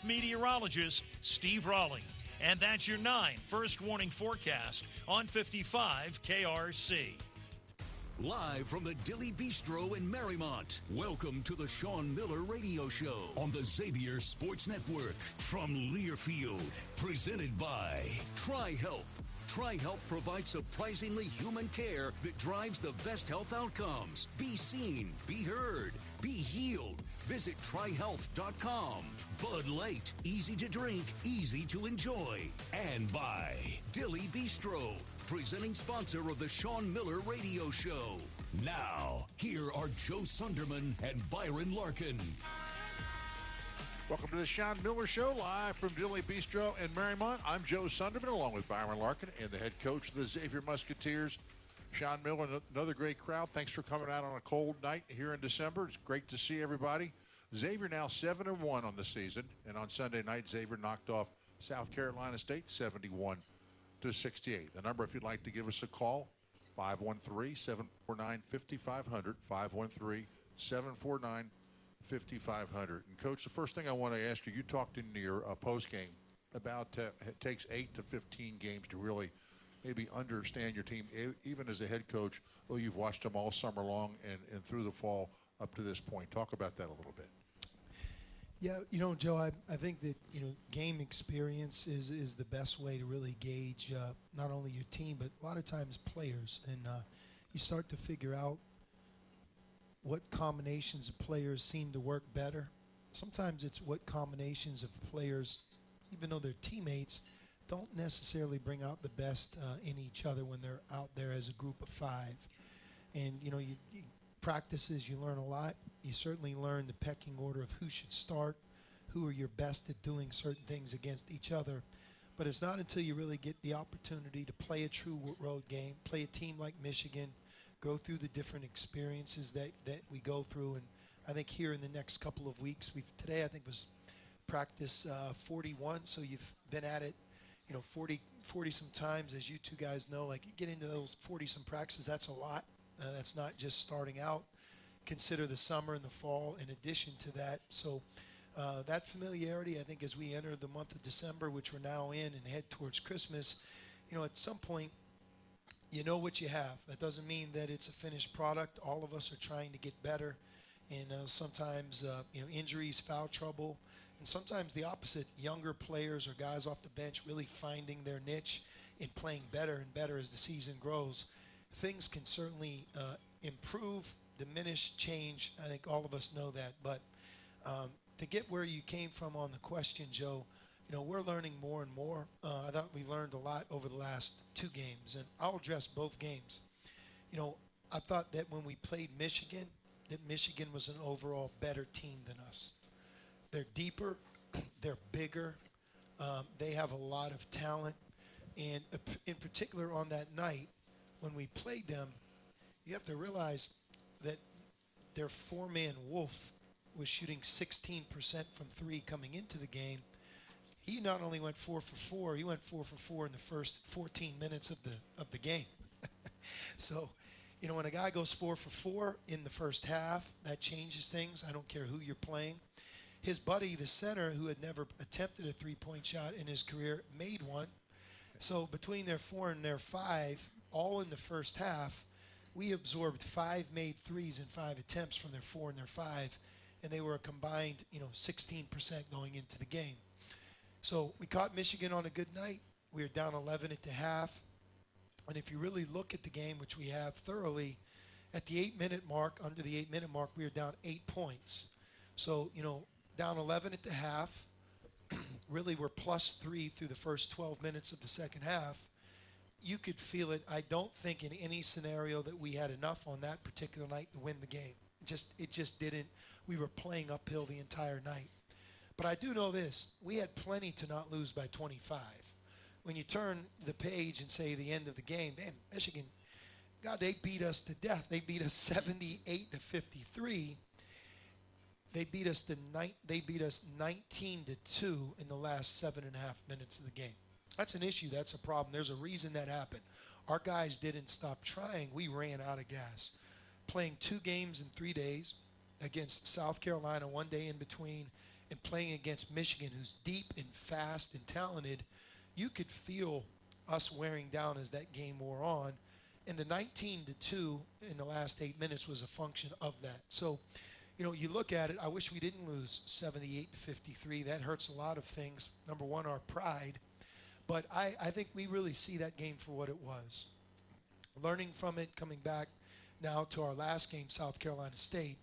meteorologist Steve Raleigh. And that's your 9 first warning forecast on 55 KRC. Live from the Dilly Bistro in Marymount, welcome to the Sean Miller Radio Show on the Xavier Sports Network from Learfield. Presented by TriHealth. TriHealth provides surprisingly human care that drives the best health outcomes. Be seen, be heard, be healed. Visit TriHealth.com. Bud Light, easy to drink, easy to enjoy. And by Dilly Bistro, presenting sponsor of the Sean Miller Radio Show. Now, here are Joe Sunderman and Byron Larkin. Welcome to the Sean Miller Show, live from Dilly Bistro in Marymount. I'm Joe Sunderman, along with Byron Larkin and the head coach of the Xavier Musketeers, Sean Miller. Another great crowd. Thanks for coming out on a cold night here in December. It's great to see everybody. Xavier now 7-1 on the season, and on Sunday night, Xavier knocked off South Carolina State 71-68. The number, if you'd like to give us a call, 513-749-5500, 513-749-5500. And, Coach, the first thing I want to ask you, you talked in your post-game about it takes 8 to 15 games to really maybe understand your team, even as a head coach, though you've watched them all summer long and through the fall up to this point. Talk about that a little bit. Yeah, Joe, I think that, game experience is the best way to really gauge not only your team, but a lot of times players. And you start to figure out what combinations of players seem to work better. Sometimes it's what combinations of players, even though they're teammates, don't necessarily bring out the best in each other when they're out there as a group of 5. And, you practices, you learn a lot. You certainly learn the pecking order of who should start, who are your best at doing certain things against each other. But it's not until you really get the opportunity to play a true road game, play a team like Michigan, go through the different experiences that we go through. And I think here in the next couple of weeks, today I think was practice 41, so you've been at it 40 some times, as you two guys know. Like, you get into those 40 some practices, that's a lot. That's not just starting out. Consider the summer and the fall in addition to that. So that familiarity, I think, as we enter the month of December, which we're now in, and head towards Christmas, at some point, you know what you have. That doesn't mean that it's a finished product. All of us are trying to get better. And sometimes, injuries, foul trouble, and sometimes the opposite. Younger players or guys off the bench really finding their niche in playing better and better as the season grows. Things can certainly improve, diminish, change. I think all of us know that. But to get where you came from on the question, Joe, we're learning more and more. I thought we learned a lot over the last 2 games, and I'll address both games. I thought that when we played Michigan, that Michigan was an overall better team than us. They're deeper, they're bigger, they have a lot of talent, and in particular on that night, when we played them, you have to realize that their 4-man Wolf was shooting 16% from 3 coming into the game. He not only went 4 for 4, he went 4 for 4 in the first 14 minutes of the game. So, when a guy goes 4 for 4 in the first half, that changes things. I don't care who you're playing. His buddy, the center, who had never attempted a 3-point shot in his career, made one. So between their 4 and their 5, all in the first half, we absorbed 5 made threes in 5 attempts from their 4 and their 5, and they were a combined, 16% going into the game. So we caught Michigan on a good night. We were down 11 at the half. And if you really look at the game, which we have thoroughly, at the 8-minute mark, under the 8-minute mark, we were down 8 points. So, down 11 at the half, really we're +3 through the first 12 minutes of the second half. You could feel it. I don't think in any scenario that we had enough on that particular night to win the game. It just didn't. We were playing uphill the entire night. But I do know this. We had plenty to not lose by 25. When you turn the page and say the end of the game, man, Michigan, God, they beat us to death. They beat us 78-53. They beat us 19-2 in the last 7.5 minutes of the game. That's an issue. That's a problem. There's a reason that happened. Our guys didn't stop trying. We ran out of gas. Playing 2 games in 3 days against South Carolina, 1 day in between, and playing against Michigan, who's deep and fast and talented, you could feel us wearing down as that game wore on. And the 19-2 in the last 8 minutes was a function of that. So, you look at it, I wish we didn't lose 78-53. That hurts a lot of things. Number one, our pride. But I think we really see that game for what it was. Learning from it, coming back now to our last game, South Carolina State,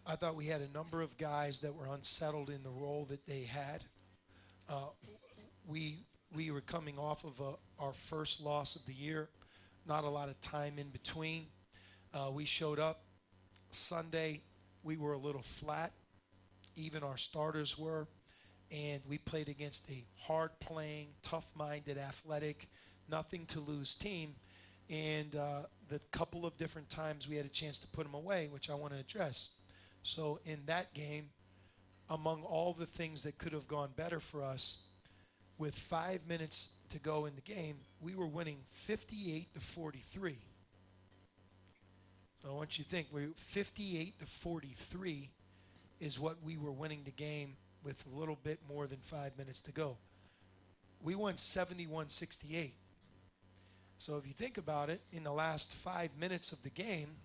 I thought we had a number of guys that were unsettled in the role that they had. We were coming off of our first loss of the year. Not a lot of time in between. We showed up Sunday. We were a little flat. Even our starters were. And we played against a hard-playing, tough-minded, athletic, nothing-to-lose team. And the couple of different times we had a chance to put them away, which I want to address. So in that game, among all the things that could have gone better for us, with 5 minutes to go in the game, we were winning 58-43. So I want you to think, 58-43 is what we were winning the game with a little bit more than 5 minutes to go. We won 71-68. So if you think about it, in the last 5 minutes of the game,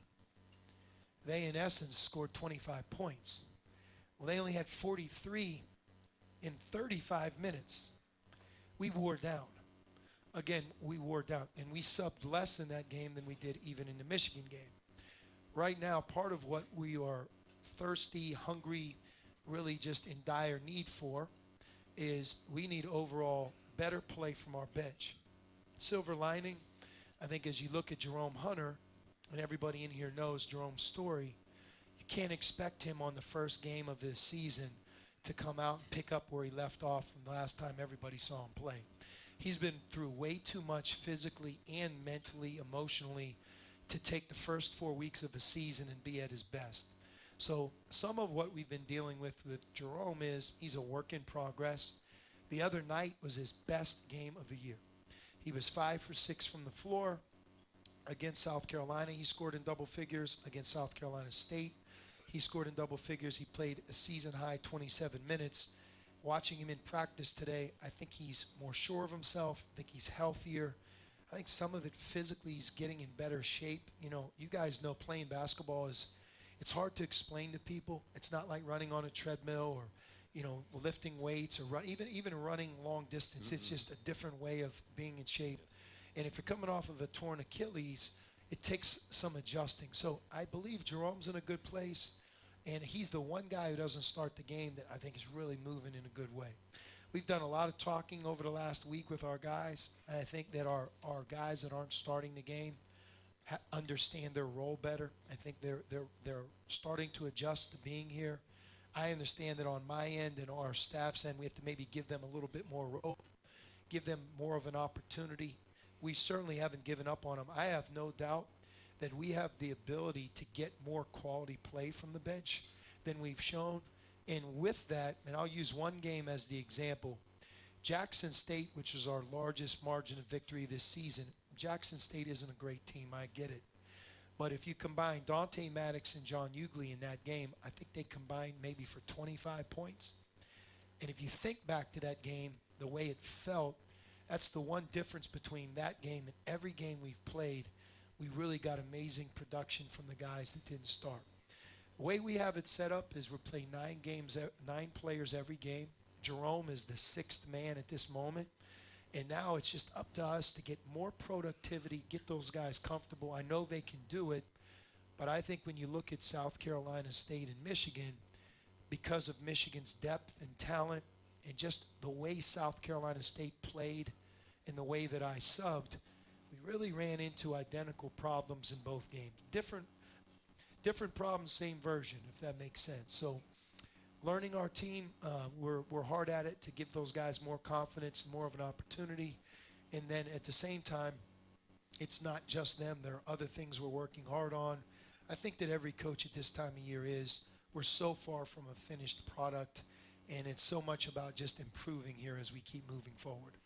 they in essence scored 25 points. Well, they only had 43 in 35 minutes. We wore down. Again, we wore down, and we subbed less in that game than we did even in the Michigan game. Right now, part of what we are thirsty, hungry, really just in dire need for is we need overall better play from our bench. Silver lining, I think as you look at Jerome Hunter, and everybody in here knows Jerome's story, you can't expect him on the first game of this season to come out and pick up where he left off from the last time everybody saw him play. He's been through way too much physically and mentally, emotionally, to take the first 4 weeks of a season and be at his best. So some of what we've been dealing with Jerome is he's a work in progress. The other night was his best game of the year. He was 5 for 6 from the floor against South Carolina. He scored in double figures against South Carolina State. He scored in double figures. He played a season-high 27 minutes. Watching him in practice today, I think he's more sure of himself. I think he's healthier. I think some of it physically he's getting in better shape. You guys know playing basketball it's hard to explain to people. It's not like running on a treadmill or, lifting weights or even running long distance. Mm-hmm. It's just a different way of being in shape. And if you're coming off of a torn Achilles, it takes some adjusting. So I believe Jerome's in a good place, and he's the one guy who doesn't start the game that I think is really moving in a good way. We've done a lot of talking over the last week with our guys. And I think that our guys that aren't starting the game understand their role better. I think they're starting to adjust to being here. I understand that on my end and our staff's end, we have to maybe give them a little bit more rope, give them more of an opportunity. We certainly haven't given up on them. I have no doubt that we have the ability to get more quality play from the bench than we've shown. And with that, and I'll use one game as the example, Jackson State, which is our largest margin of victory this season, Jackson State isn't a great team, I get it. But if you combine Dante Maddox and John Ugly in that game, I think they combined maybe for 25 points. And if you think back to that game, the way it felt, that's the one difference between that game and every game we've played. We really got amazing production from the guys that didn't start. The way we have it set up is we're playing 9 players every game. Jerome is the 6th man at this moment. And now it's just up to us to get more productivity, get those guys comfortable. I know they can do it, but I think when you look at South Carolina State and Michigan, because of Michigan's depth and talent and just the way South Carolina State played and the way that I subbed, we really ran into identical problems in both games. Different problems, same version, if that makes sense. So learning our team, we're hard at it to give those guys more confidence, more of an opportunity. And then at the same time, it's not just them. There are other things we're working hard on. I think that every coach at this time of year is. We're so far from a finished product, and it's so much about just improving here as we keep moving forward.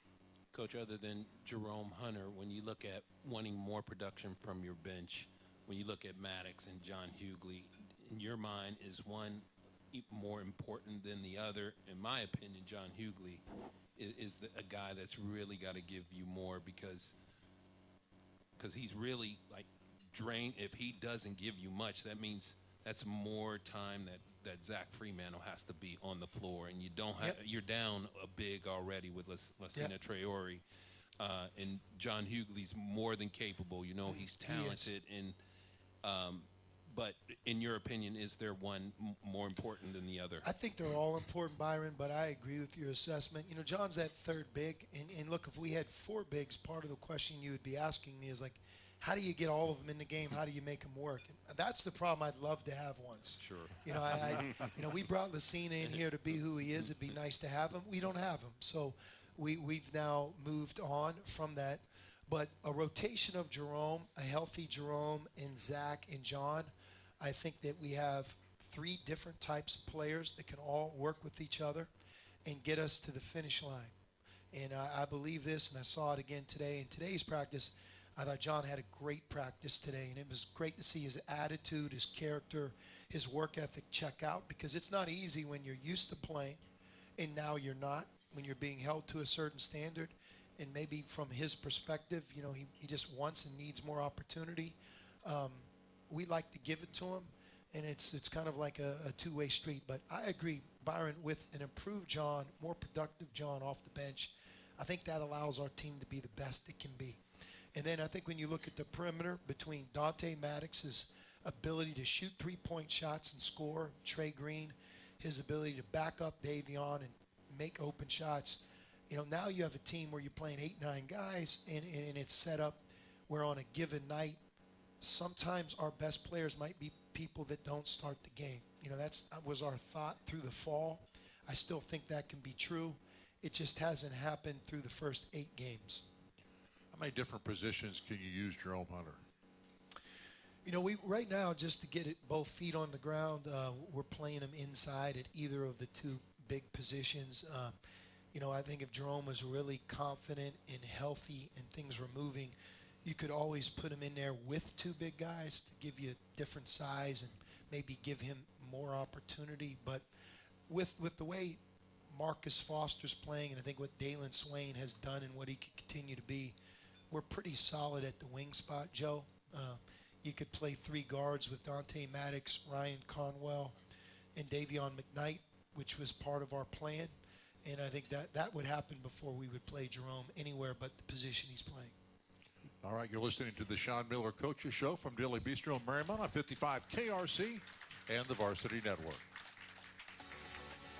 Coach, other than Jerome Hunter, when you look at wanting more production from your bench, when you look at Maddox and John Hughley, in your mind, is one more important than the other. In my opinion, John Hughley is a guy that's really got to give you more because he's really like drained. If he doesn't give you much, that means that's more time that Zach Fremantle has to be on the floor, and you don't have you're down a big already with Lassina Traore, and John Hughley's more than capable. You know, he's talented, and but in your opinion, is there one more important than the other? I think they're all important, Byron, but I agree with your assessment. You know, John's that third big, and look, if we had four bigs, part of the question you would be asking me is like, how do you get all of them in the game? How do you make them work? And that's the problem I'd love to have once. Sure. You know, we brought Lassina in here to be who he is. It'd be nice to have him. We don't have him. So we've now moved on from that. But a rotation of Jerome, a healthy Jerome, and Zach and John, I think that we have three different types of players that can all work with each other and get us to the finish line. And I believe this, and I saw it again today. In today's practice, I thought John had a great practice today, and it was great to see his attitude, his character, his work ethic check out, because it's not easy when you're used to playing and now you're not, when you're being held to a certain standard. And maybe from his perspective, you know, he just wants and needs more opportunity. We like to give it to him, and it's kind of like a two-way street. But I agree, Byron, with an improved John, more productive John off the bench, I think that allows our team to be the best it can be. And then I think when you look at the perimeter between Dante Maddox's ability to shoot three-point shots and score, Trey Green, his ability to back up Davion and make open shots, you know, now you have a team where you're playing 8-9 guys, and it's set up where on a given night, sometimes our best players might be people that don't start the game. You know, that was our thought through the fall. I still think that can be true. It just hasn't happened through the first 8 games. How many different positions can you use Jerome Hunter? You know, we right now, just to get it both feet on the ground, we're playing him inside at either of the two big positions. You know, I think if Jerome was really confident and healthy and things were moving, you could always put him in there with two big guys to give you a different size and maybe give him more opportunity. But with the way Marcus Foster's playing, and I think what Dalen Swain has done and what he could continue to be, we're pretty solid at the wing spot, Joe. You could play 3 guards with Dante Maddox, Ryan Conwell, and Davion McKnight, which was part of our plan. And I think that would happen before we would play Jerome anywhere but the position he's playing. All right, you're listening to the Sean Miller Coaches Show from Dilly Bistro in Marymount on 55 KRC and the Varsity Network.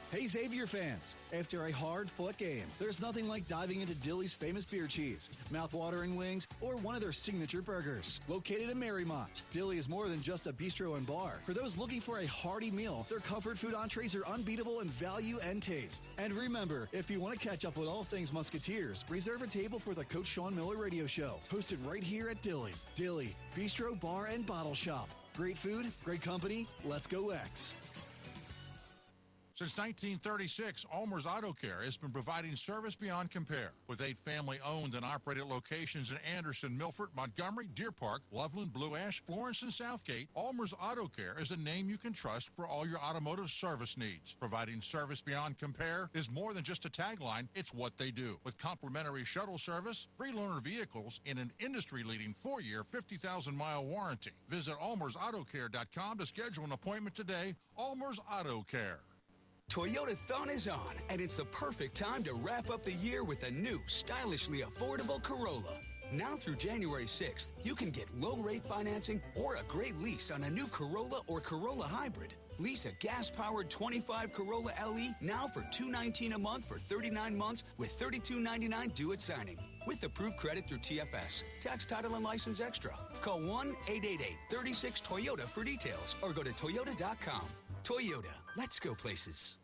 Hey Xavier fans, after a hard-fought game, there's nothing like diving into Dilly's famous beer cheese, mouth-watering wings, or one of their signature burgers. Located in Marymount, Dilly is more than just a bistro and bar. For those looking for a hearty meal, their comfort food entrees are unbeatable in value and taste. And remember, if you want to catch up with all things Musketeers, reserve a table for the Coach Sean Miller Radio Show, hosted right here at Dilly. Dilly, Bistro, Bar, and Bottle Shop. Great food, great company, let's go X. Since 1936, Ulmer's Auto Care has been providing service beyond compare. With 8 family-owned and operated locations in Anderson, Milford, Montgomery, Deer Park, Loveland, Blue Ash, Florence, and Southgate, Ulmer's Auto Care is a name you can trust for all your automotive service needs. Providing service beyond compare is more than just a tagline, it's what they do. With complimentary shuttle service, free loaner vehicles, and an industry-leading 4-year, 50,000-mile warranty. Visit ulmersautocare.com to schedule an appointment today. Ulmer's Auto Care. Toyotathon is on, and it's the perfect time to wrap up the year with a new, stylishly affordable Corolla. Now through January 6th, you can get low-rate financing or a great lease on a new Corolla or Corolla Hybrid. Lease a gas-powered 25 Corolla LE now for $219 a month for 39 months with $32.99 due at signing. With approved credit through TFS, tax, title, and license extra. Call 1-888-36-TOYOTA for details or go to toyota.com. Toyota, let's go places.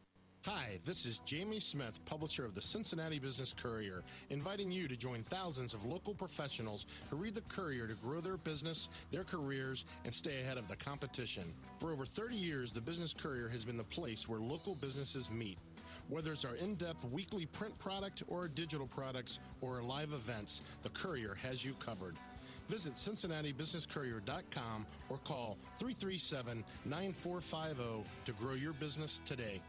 Hi, this is Jamie Smith, publisher of the Cincinnati Business Courier, inviting you to join thousands of local professionals who read the Courier to grow their business, their careers, and stay ahead of the competition. For over 30 years, the Business Courier has been the place where local businesses meet. Whether it's our in-depth weekly print product or our digital products or our live events, the Courier has you covered. Visit CincinnatiBusinessCourier.com or call 337-9450 to grow your business today.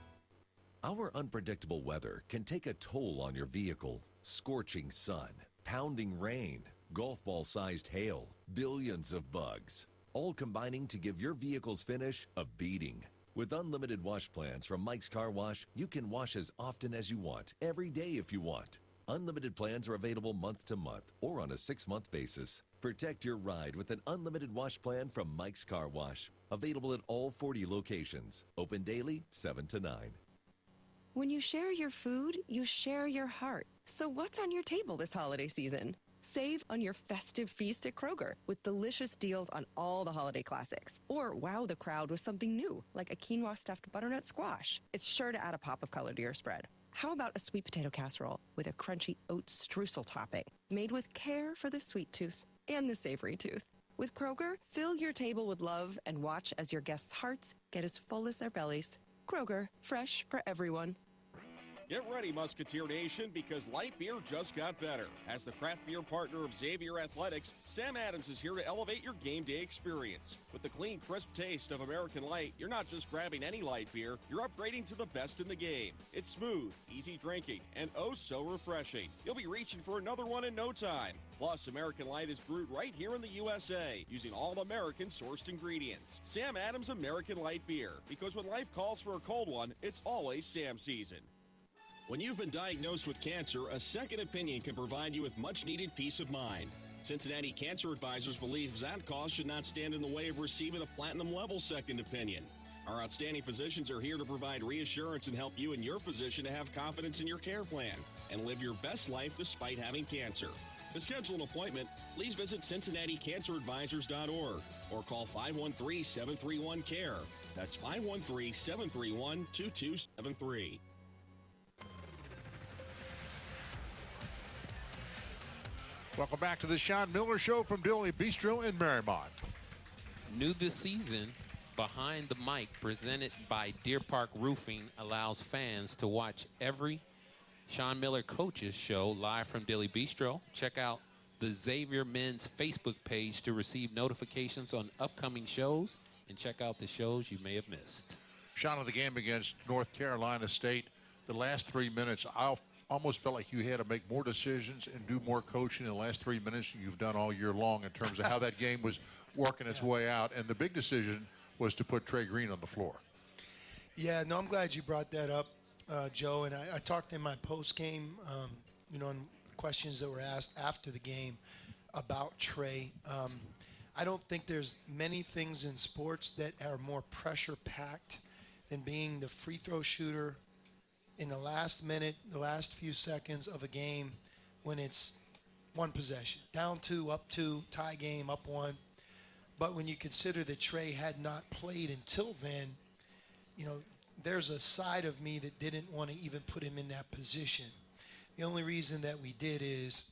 Our unpredictable weather can take a toll on your vehicle. Scorching sun, pounding rain, golf ball-sized hail, billions of bugs, all combining to give your vehicle's finish a beating. With unlimited wash plans from Mike's Car Wash, you can wash as often as you want, every day if you want. Unlimited plans are available month to month or on a 6-month basis. Protect your ride with an unlimited wash plan from Mike's Car Wash. Available at all 40 locations. Open daily, 7 to 9. When you share your food, you share your heart. So what's on your table this holiday season? Save on your festive feast at Kroger with delicious deals on all the holiday classics. Or wow the crowd with something new, like a quinoa stuffed butternut squash. It's sure to add a pop of color to your spread. How about a sweet potato casserole with a crunchy oat streusel topping, made with care for the sweet tooth and the savory tooth? With Kroger, fill your table with love and watch as your guests' hearts get as full as their bellies. Kroger, fresh for everyone. Get ready, Musketeer Nation, because light beer just got better. As the craft beer partner of Xavier Athletics, Sam Adams is here to elevate your game day experience. With the clean, crisp taste of American Light, you're not just grabbing any light beer, you're upgrading to the best in the game. It's smooth, easy drinking, and oh so refreshing. You'll be reaching for another one in no time. Plus, American Light is brewed right here in the USA, using all American sourced ingredients. Sam Adams American Light Beer, because when life calls for a cold one, it's always Sam season. When you've been diagnosed with cancer, a second opinion can provide you with much-needed peace of mind. Cincinnati Cancer Advisors believes that cause should not stand in the way of receiving a platinum-level second opinion. Our outstanding physicians are here to provide reassurance and help you and your physician to have confidence in your care plan and live your best life despite having cancer. To schedule an appointment, please visit CincinnatiCancerAdvisors.org or call 513-731-CARE. That's 513-731-2273. Welcome back to the Sean Miller Show from Dilly Bistro in Marymount. New this season, Behind the Mic, presented by Deer Park Roofing, allows fans to watch every Sean Miller Coaches Show live from Dilly Bistro. Check out the Xavier Men's Facebook page to receive notifications on upcoming shows, and check out the shows you may have missed. Sean, of the game against North Carolina State, the last 3 minutes, I almost felt like you had to make more decisions and do more coaching in the last 3 minutes than you've done all year long in terms of how that game was working its way out. And the big decision was to put Trey Green on the floor. Yeah, no, I'm glad you brought that up, Joe. And I talked in my post game, on questions that were asked after the game about Trey. I don't think there's many things in sports that are more pressure-packed than being the free throw shooter in the last minute, the last few seconds of a game when it's one possession. Down 2, up 2, tie game, up 1. But when you consider that Trey had not played until then, there's a side of me that didn't want to even put him in that position. The only reason that we did is,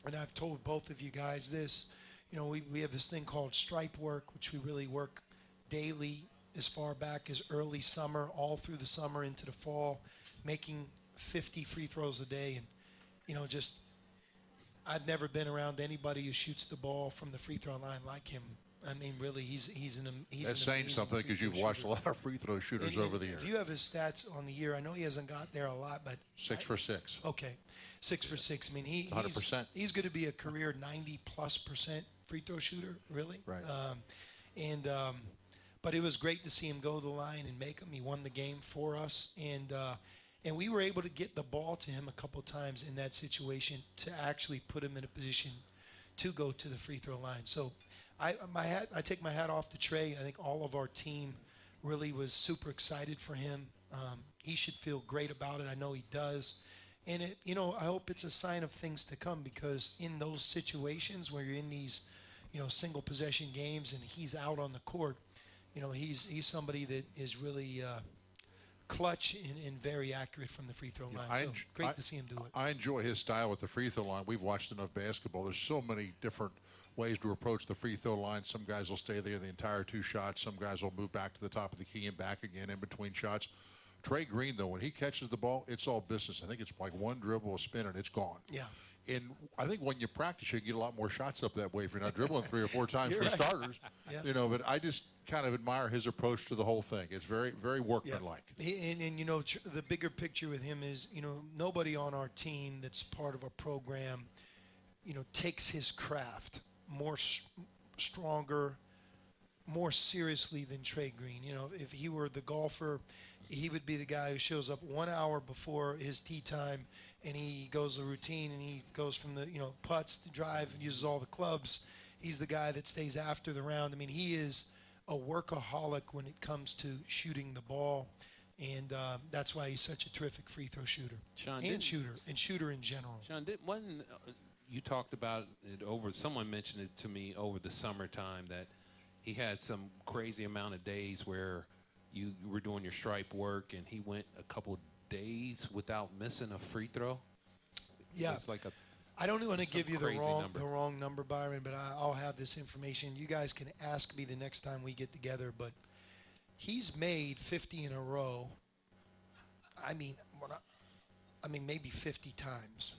and I've told both of you guys this, we have this thing called stripe work, which we really work daily as far back as early summer, all through the summer into the fall, making 50 free throws a day. And, I've never been around anybody who shoots the ball from the free throw line like him. I mean, really, he's That's saying something because you've watched a lot of free throw shooters over the years. If you have his stats on the year, I know he hasn't got there a lot, but 6 for 6. Okay, 6 for 6. I mean, 100%. He's going to be a career 90+% free throw shooter, really. Right. But it was great to see him go to the line and make them. He won the game for us, and we were able to get the ball to him a couple times in that situation to actually put him in a position to go to the free throw line. So I take my hat off to Trey. I think all of our team really was super excited for him. He should feel great about it. I know he does. And I hope it's a sign of things to come, because in those situations where you're in these, single possession games and he's out on the court, he's somebody that is really clutch and very accurate from the free throw line. So great to see him do it. I enjoy his style with the free throw line. We've watched enough basketball. There's so many different ways to approach the free throw line. Some guys will stay there the entire 2 shots. Some guys will move back to the top of the key and back again in between shots. Trey Green, though, when he catches the ball, it's all business. I think it's like one dribble, a spin, and it's gone. Yeah. And I think when you practice, you get a lot more shots up that way if you're not dribbling 3 or 4 times for starters. Yeah. But I just kind of admire his approach to the whole thing. It's very, very workmanlike. Yeah. And the bigger picture with him is, nobody on our team that's part of our program, takes his craft more stronger, more seriously than Trey Green. If he were the golfer, he would be the guy who shows up 1 hour before his tee time, and he goes the routine, and he goes from the putts to drive and uses all the clubs. He's the guy that stays after the round. I mean, he is a workaholic when it comes to shooting the ball, and that's why he's such a terrific free throw shooter. Sean, shooter in general. Sean, you talked about it someone mentioned it to me over the summertime that he had some crazy amount of days where you were doing your stripe work and he went a couple days without missing a free throw. Yeah. It's like I don't want to give you the wrong number, Byron, but I'll have this information. You guys can ask me the next time we get together, but he's made 50 in a row. I mean, maybe 50 times.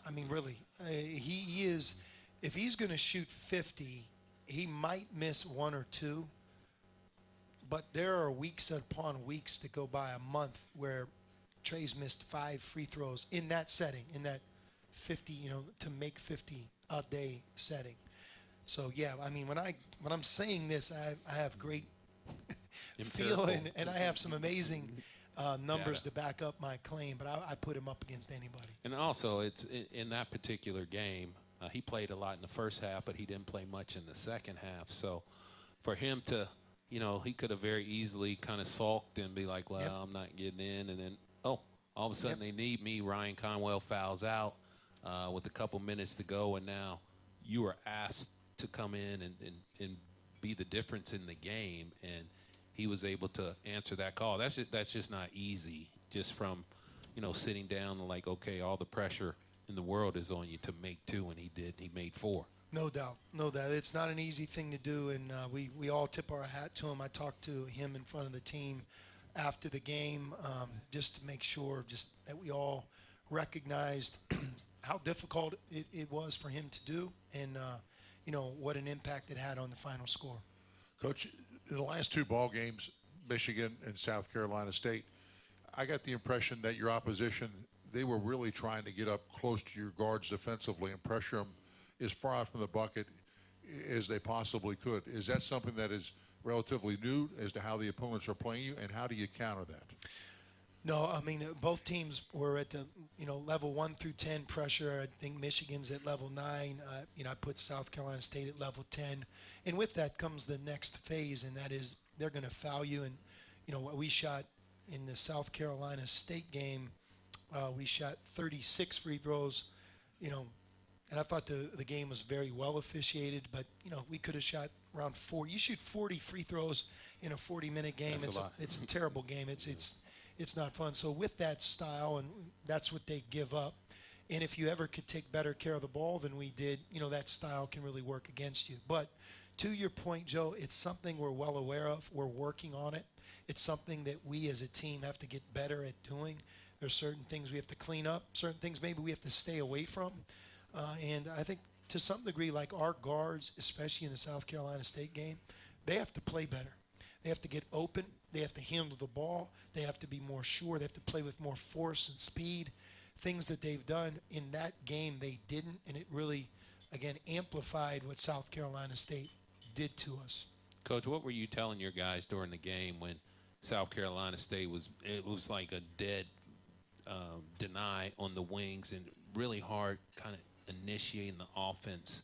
I mean, really. He is, if he's going to shoot 50, he might miss 1 or 2. But there are weeks upon weeks that go by, a month, where Trey's missed 5 free throws in that setting, in that 50, to make 50 a day setting. So yeah, I mean, when I'm saying this, I have great feeling, and I have some amazing numbers to back up my claim. But I put him up against anybody. And also, it's in that particular game, he played a lot in the first half, but he didn't play much in the second half. So for him to, he could have very easily kind of sulked and be like, well, I'm not getting in. And then, all of a sudden they need me. Ryan Conwell fouls out with a couple minutes to go. And now you are asked to come in and be the difference in the game. And he was able to answer that call. That's just not easy, just from, sitting down and like, okay, all the pressure in the world is on you to make 2, and he did. He made 4. No doubt. It's not an easy thing to do, and we all tip our hat to him. I talked to him in front of the team after the game just to make sure that we all recognized how difficult it was for him to do, and what an impact it had on the final score. Coach, in the last 2 ball games, Michigan and South Carolina State, I got the impression that your opposition, they were really trying to get up close to your guards defensively and pressure them as far out from the bucket as they possibly could. Is that something that is relatively new as to how the opponents are playing you, and how do you counter that? No, I mean, both teams were at the, level 1 through 10 pressure. I think Michigan's at level 9. I put South Carolina State at level 10. And with that comes the next phase, and that is they're going to foul you. And, what we shot in the South Carolina State game, we shot 36 free throws, and I thought the game was very well officiated, but, we could have shot around 40. You shoot 40 free throws in a 40-minute game. It's a terrible game. It's not fun. So with that style, and that's what they give up. And if you ever could take better care of the ball than we did, that style can really work against you. But to your point, Joe, it's something we're well aware of. We're working on it. It's something that we as a team have to get better at doing. There's certain things we have to clean up, certain things maybe we have to stay away from. And I think to some degree, like our guards, especially in the South Carolina State game, they have to play better. They have to get open. They have to handle the ball. They have to be more sure. They have to play with more force and speed. Things that they've done in that game they didn't, and it really, again, amplified what South Carolina State did to us. Coach, what were you telling your guys during the game when South Carolina State was like a dead deny on the wings and really hard kind of initiating the offense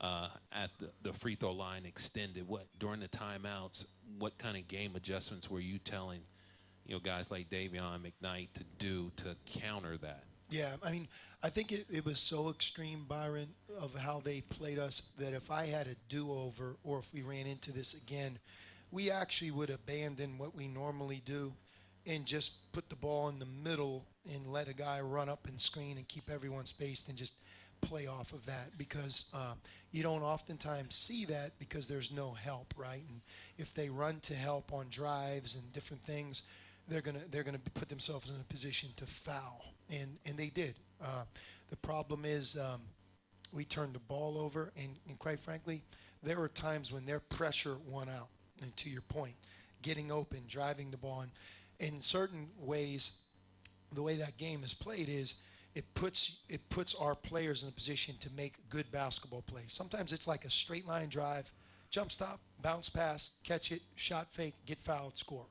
at the free throw line extended? What during the timeouts, what kind of game adjustments were you telling guys like Davion McKnight to do to counter that? Yeah, I mean, I think it was so extreme, Byron, of how they played us that if I had a do-over or if we ran into this again, we actually would abandon what we normally do and just put the ball in the middle and let a guy run up and screen and keep everyone spaced and just play off of that, because you don't oftentimes see that because there's no help, right? And if they run to help on drives and different things, they're gonna put themselves in a position to foul, and they did. The problem is we turned the ball over, and quite frankly, there were times when their pressure won out. And to your point, getting open, driving the ball, and in certain ways, the way that game is played is it puts our players in a position to make good basketball plays. Sometimes it's like a straight line drive, jump stop, bounce pass, catch it, shot fake, get fouled, score.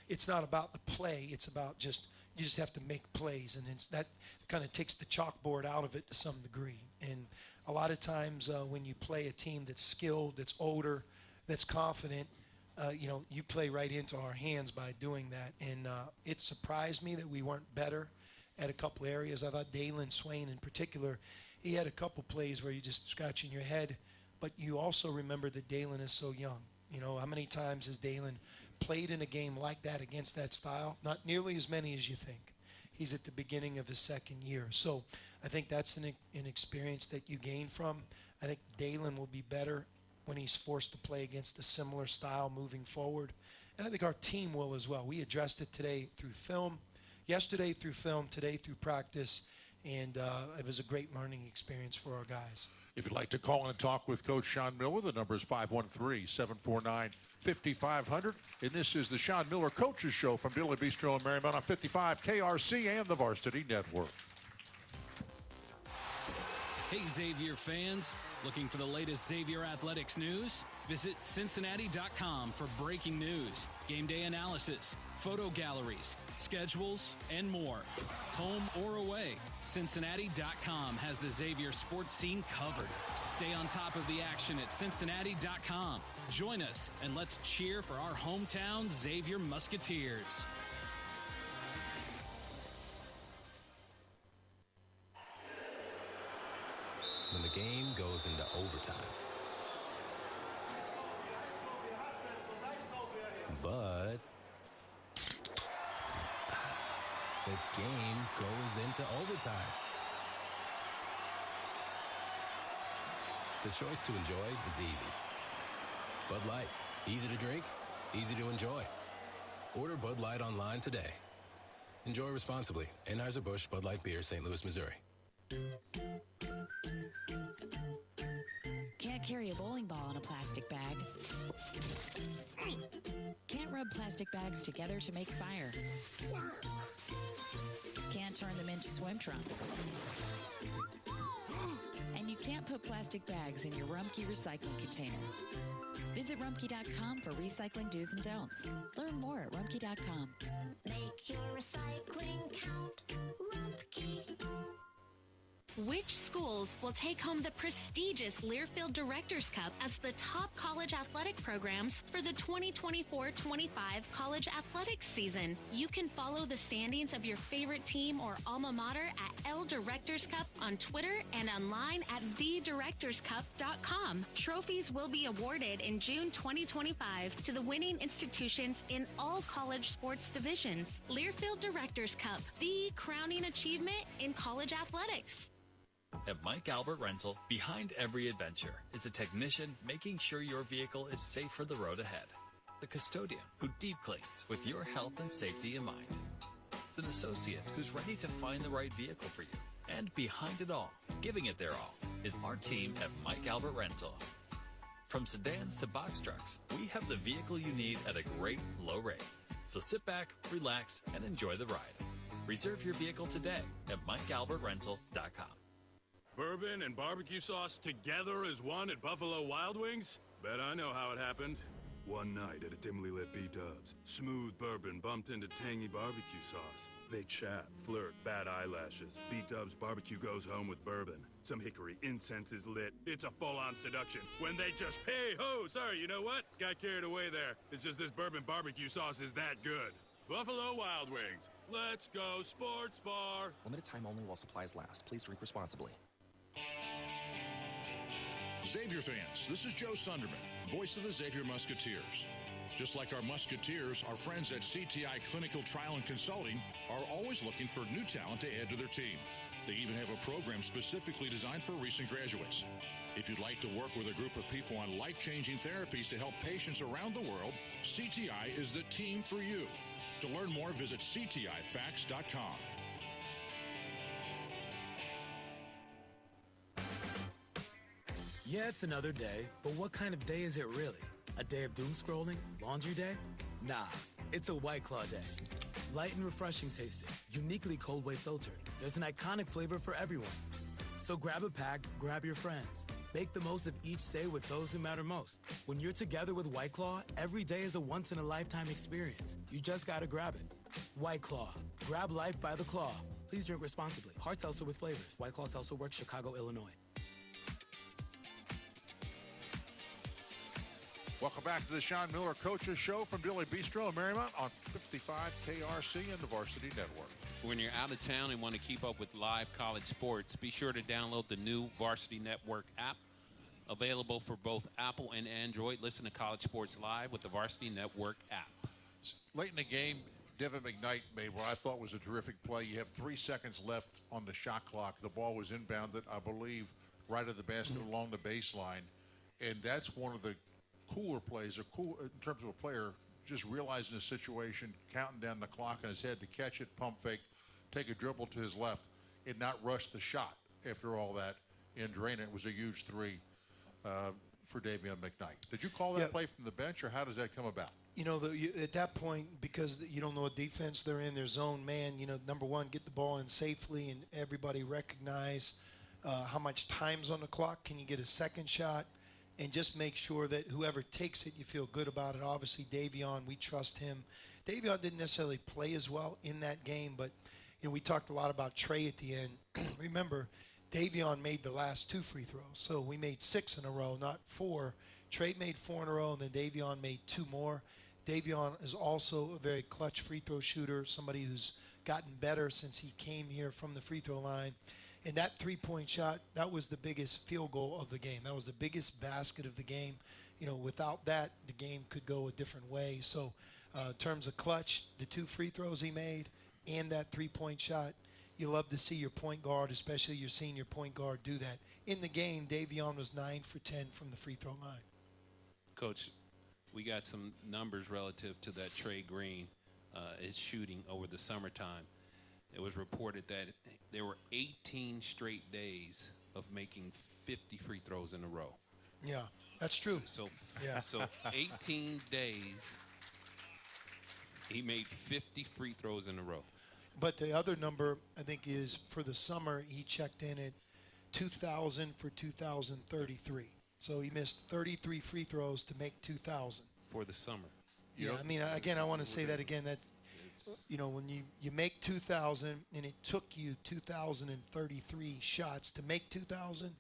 It's not about the play. It's about you just have to make plays, and that kind of takes the chalkboard out of it to some degree. And a lot of times when you play a team that's skilled, that's older, that's confident, you play right into our hands by doing that. And it surprised me that we weren't better at a couple areas. I thought Dalen Swain in particular, he had a couple plays where you're just scratching your head, but you also remember that Dalen is so young. How many times has Dalen played in a game like that against that style? Not nearly as many as you think. He's at the beginning of his second year. So I think that's an experience that you gain from. I think Dalen will be better when he's forced to play against a similar style moving forward. And I think our team will as well. We addressed it today through film, yesterday through film, today through practice, and it was a great learning experience for our guys. If you'd like to call in and talk with Coach Sean Miller, the number is 513-749-5500. And this is the Sean Miller Coaches Show from Dilly Bistro in Marymount on 55 KRC and the Varsity Network. Hey, Xavier fans. Looking for the latest Xavier Athletics news? Visit Cincinnati.com for breaking news, game day analysis, photo galleries, schedules, and more. Home or away, Cincinnati.com has the Xavier sports scene covered. Stay on top of the action at Cincinnati.com. Join us and let's cheer for our hometown Xavier Musketeers. When the game goes into overtime. But the game goes into overtime. The choice to enjoy is easy. Bud Light, easy to drink, easy to enjoy. Order Bud Light online today. Enjoy responsibly. Anheuser-Busch Bud Light Beer, St. Louis, Missouri. Can't carry a bowling ball in a plastic bag. Can't rub plastic bags together to make fire. Can't turn them into swim trunks. And you can't put plastic bags in your Rumpke recycling container. Visit Rumpke.com for recycling do's and don'ts. Learn more at Rumpke.com. Make your recycling count. Rumpke. Which schools will take home the prestigious Learfield Directors Cup as the top college athletic programs for the 2024-25 college athletics season? You can follow the standings of your favorite team or alma mater at L Directors Cup on Twitter and online at thedirectorscup.com. Trophies will be awarded in June 2025 to the winning institutions in all college sports divisions. Learfield Directors Cup, the crowning achievement in college athletics. At Mike Albert Rental, behind every adventure is a technician making sure your vehicle is safe for the road ahead. The custodian who deep cleans with your health and safety in mind. An associate who's ready to find the right vehicle for you. And behind it all, giving it their all, is our team at Mike Albert Rental. From sedans to box trucks, we have the vehicle you need at a great low rate. So sit back, relax, and enjoy the ride. Reserve your vehicle today at MikeAlbertRental.com. Bourbon and barbecue sauce together as one at Buffalo Wild Wings? Bet I know how it happened. One night at a dimly lit B-Dubs, smooth bourbon bumped into tangy barbecue sauce. They chat, flirt, bat eyelashes. B-Dubs barbecue goes home with bourbon. Some hickory incense is lit. It's a full-on seduction. When they just, hey ho, sorry, you know what? Got carried away there. It's just this bourbon barbecue sauce is that good. Buffalo Wild Wings. Let's go sports bar. Limited time only while supplies last. Please drink responsibly. Xavier fans, this is Joe Sunderman, voice of the Xavier Musketeers. Just like our Musketeers, our friends at CTI Clinical Trial and Consulting are always looking for new talent to add to their team. They even have a program specifically designed for recent graduates. If you'd like to work with a group of people on life-changing therapies to help patients around the world, CTI is the team for you. To learn more, visit ctifacts.com. Yeah, it's another day, but what kind of day is it really? A day of doom scrolling? Laundry day? Nah, it's a White Claw day. Light and refreshing tasting, uniquely cold way filtered. There's an iconic flavor for everyone. So grab a pack, grab your friends. Make the most of each day with those who matter most. When you're together with White Claw, every day is a once-in-a-lifetime experience. You just gotta grab it. White Claw. Grab life by the claw. Please drink responsibly. Hard seltzer with flavors. White Claw Seltzer Works, Chicago, Illinois. Welcome back to the Sean Miller Coaches Show from Dilly Bistro in Marymount on 55 KRC and the Varsity Network. When you're out of town and want to keep up with live college sports, be sure to download the new Varsity Network app, available for both Apple and Android. Listen to college sports live with the Varsity Network app. Late in the game, Devin McKnight made what I thought was a terrific play. You have 3 seconds left on the shot clock. The ball was inbounded, I believe, right at the basket along the baseline. And that's one of the cooler plays, in terms of a player, just realizing the situation, counting down the clock in his head to catch it, pump fake, take a dribble to his left, and not rush the shot after all that and drain it. It was a huge three for Davion McKnight. Did you call that play from the bench, or how does that come about? You know, at that point, because you don't know what defense they're in, their zone man, you know, number one, get the ball in safely and everybody recognize how much time's on the clock. Can you get a second shot? And just make sure that whoever takes it, you feel good about it. Obviously, Davion, we trust him. Davion didn't necessarily play as well in that game, but you know, we talked a lot about Trey at the end. Remember, Davion made the last 2 free throws, so we made 6 in a row, not 4. Trey made 4 in a row, and then Davion made 2 more. Davion is also a very clutch free throw shooter, somebody who's gotten better since he came here from the free throw line. And that three-point shot, that was the biggest field goal of the game. That was the biggest basket of the game. You know, without that, the game could go a different way. So in terms of clutch, the 2 free throws he made and that three-point shot, you love to see your point guard, especially your senior point guard, do that. In the game, Davion was 9 for 10 from the free throw line. Coach, we got some numbers relative to that Trey Green, his shooting over the summertime. It was reported that there were 18 straight days of making 50 free throws in a row. Yeah, that's true. So yeah. So 18 days, he made 50 free throws in a row. But the other number, I think, is for the summer, he checked in at 2,000 for 2,033. So he missed 33 free throws to make 2,000. For the summer. Yeah, I mean, again, I want to say that again, that you know, when you make 2,000 and it took you 2,033 shots to make 2,000,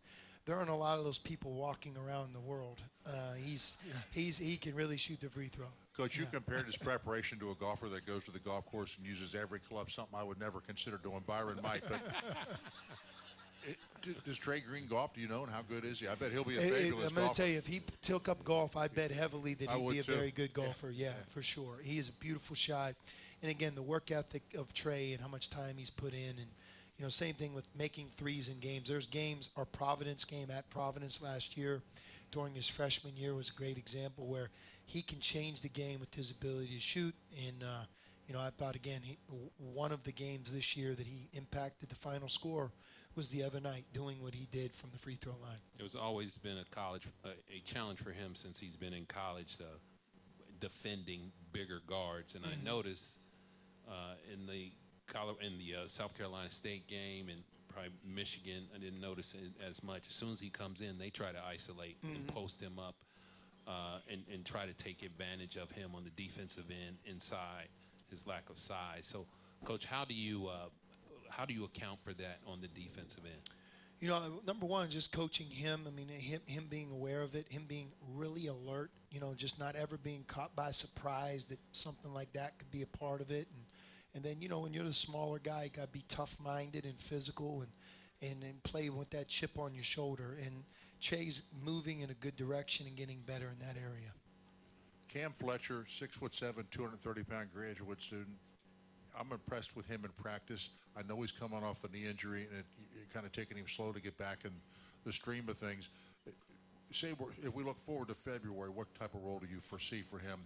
there aren't a lot of those people walking around the world. He can really shoot the free throw. Coach, you compared his preparation to a golfer that goes to the golf course and uses every club, something I would never consider doing. Byron might, but does Trey Green golf? Do you know, and how good is he? I bet he'll be a fabulous golfer. I'm going to tell you, if he took up golf, I bet heavily that he'd be a very good golfer. Yeah, for sure. He is a beautiful shot. And again, the work ethic of Trey and how much time he's put in, and you know, same thing with making threes in games. There's games. Our Providence game at Providence last year, during his freshman year, was a great example where he can change the game with his ability to shoot. And you know, I thought again, one of the games this year that he impacted the final score was the other night, doing what he did from the free throw line. It was always been a challenge for him since he's been in college, defending bigger guards. And I noticed in the South Carolina State game and probably Michigan, I didn't notice it as much. As soon as he comes in, they try to isolate and post him up and try to take advantage of him on the defensive end inside his lack of size. So, Coach, how do you account for that on the defensive end? You know, number one, just coaching him. I mean, him being aware of it, him being really alert, you know, just not ever being caught by surprise that something like that could be a part of it. And then, you know, when you're the smaller guy, you got to be tough-minded and physical and play with that chip on your shoulder. And Trey's moving in a good direction and getting better in that area. Cam Fletcher, 6'7", 230-pound graduate student. I'm impressed with him in practice. I know he's coming off the knee injury, and it kind of taking him slow to get back in the stream of things. Say, if we look forward to February, what type of role do you foresee for him?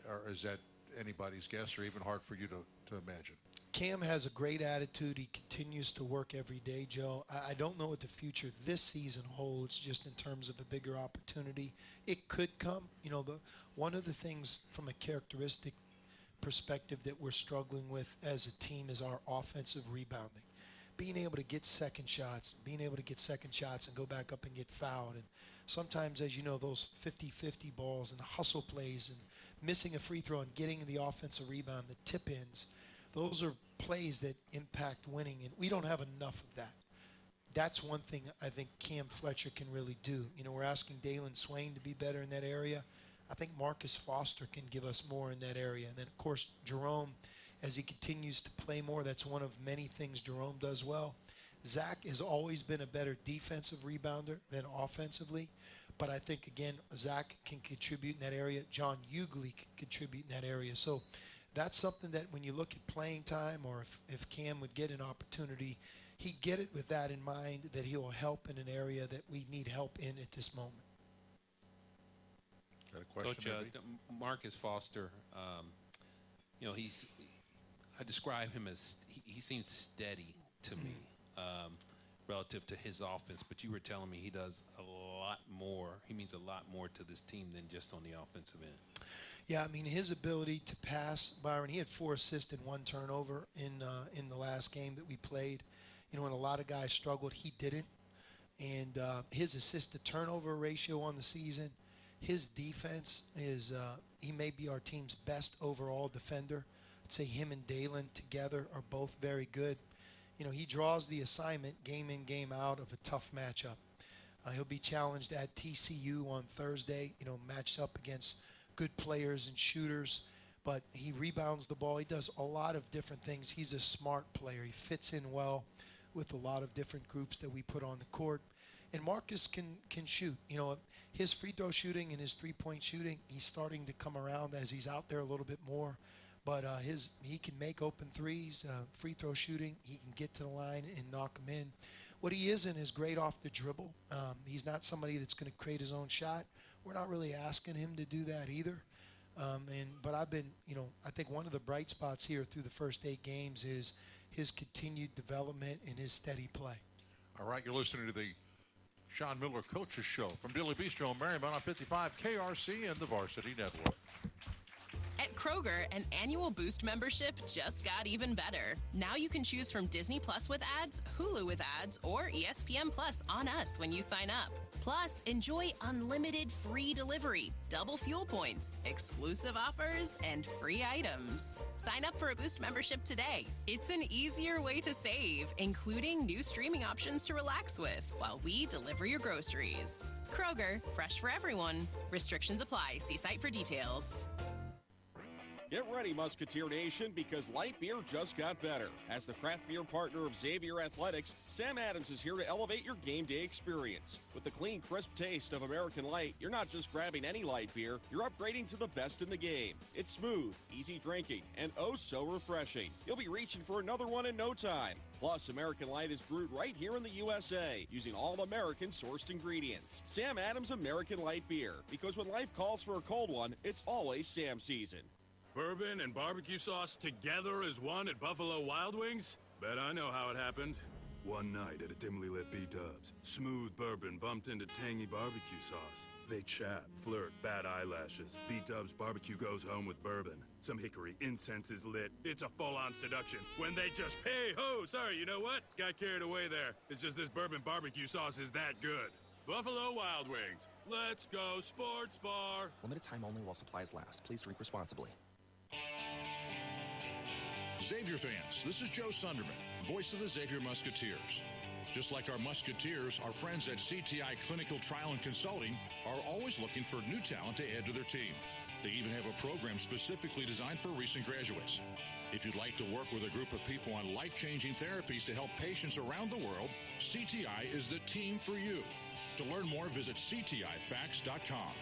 Or is that anybody's guess or even hard for you to imagine. Cam has a great attitude. He continues to work every day, Joe. I don't know what the future this season holds just in terms of a bigger opportunity. It could come. One of the things from a characteristic perspective that we're struggling with as a team is our offensive rebounding. Being able to get second shots and go back up and get fouled. And sometimes, as you know, those 50-50 balls and hustle plays and missing a free throw and getting the offensive rebound, the tip-ins, those are plays that impact winning, and we don't have enough of that. That's one thing I think Cam Fletcher can really do. We're asking Dalen Swain to be better in that area. I think Marcus Foster can give us more in that area. And then, of course, Jerome, as he continues to play more, that's one of many things Jerome does well. Zach has always been a better defensive rebounder than offensively. But I think, again, Zach can contribute in that area. John Hughley can contribute in that area. So that's something that when you look at playing time or if Cam would get an opportunity, he'd get it with that in mind, that he will help in an area that we need help in at this moment. Got a question, Coach, Marcus Foster, I describe him as he seems steady to me relative to his offense, but you were telling me he does a lot more. He means a lot more to this team than just on the offensive end. Yeah, I mean, his ability to pass, Byron, he had 4 assists and 1 turnover in the last game that we played. When a lot of guys struggled, he didn't. And his assist-to-turnover ratio on the season, his defense is he may be our team's best overall defender. I'd say him and Dalen together are both very good. He draws the assignment game in, game out of a tough matchup. He'll be challenged at TCU on Thursday, matched up against good players and shooters, but he rebounds the ball. He does a lot of different things. He's a smart player. He fits in well with a lot of different groups that we put on the court. And Marcus can shoot. His free throw shooting and his three-point shooting, he's starting to come around as he's out there a little bit more. But he can make open threes, free throw shooting. He can get to the line and knock them in. What he isn't is great off the dribble. He's not somebody that's going to create his own shot. We're not really asking him to do that either. But I've been, I think one of the bright spots here through the first 8 games is his continued development and his steady play. All right, you're listening to the Sean Miller Coaches Show from Dilly Bistro in Marymount on 55 KRC and the Varsity Network. At Kroger, an annual Boost membership just got even better. Now you can choose from Disney Plus with ads, Hulu with ads, or ESPN Plus on us when you sign up. Plus, enjoy unlimited free delivery, double fuel points, exclusive offers, and free items. Sign up for a Boost membership today. It's an easier way to save, including new streaming options to relax with while we deliver your groceries. Kroger, fresh for everyone. Restrictions apply. See site for details. Get ready, Musketeer Nation, because light beer just got better. As the craft beer partner of Xavier Athletics, Sam Adams is here to elevate your game day experience. With the clean, crisp taste of American Light, you're not just grabbing any light beer, you're upgrading to the best in the game. It's smooth, easy drinking, and oh so refreshing. You'll be reaching for another one in no time. Plus, American Light is brewed right here in the USA, using all American sourced ingredients. Sam Adams American Light Beer, because when life calls for a cold one, it's always Sam season. Bourbon and barbecue sauce together as one at Buffalo Wild Wings? Bet I know how it happened. One night at a dimly lit B-Dubs, smooth bourbon bumped into tangy barbecue sauce. They chat, flirt, bat eyelashes. B-Dubs barbecue goes home with bourbon. Some hickory incense is lit. It's a full-on seduction. When they just, hey ho, sorry, you know what? Got carried away there. It's just this bourbon barbecue sauce is that good. Buffalo Wild Wings. Let's go sports bar. Limited time only while supplies last. Please drink responsibly. Xavier fans, this is Joe Sunderman, voice of the Xavier Musketeers. Just like our Musketeers, our friends at CTI Clinical Trial and Consulting are always looking for new talent to add to their team. They even have a program specifically designed for recent graduates. If you'd like to work with a group of people on life-changing therapies to help patients around the world, CTI is the team for you. To learn more, visit ctifacts.com.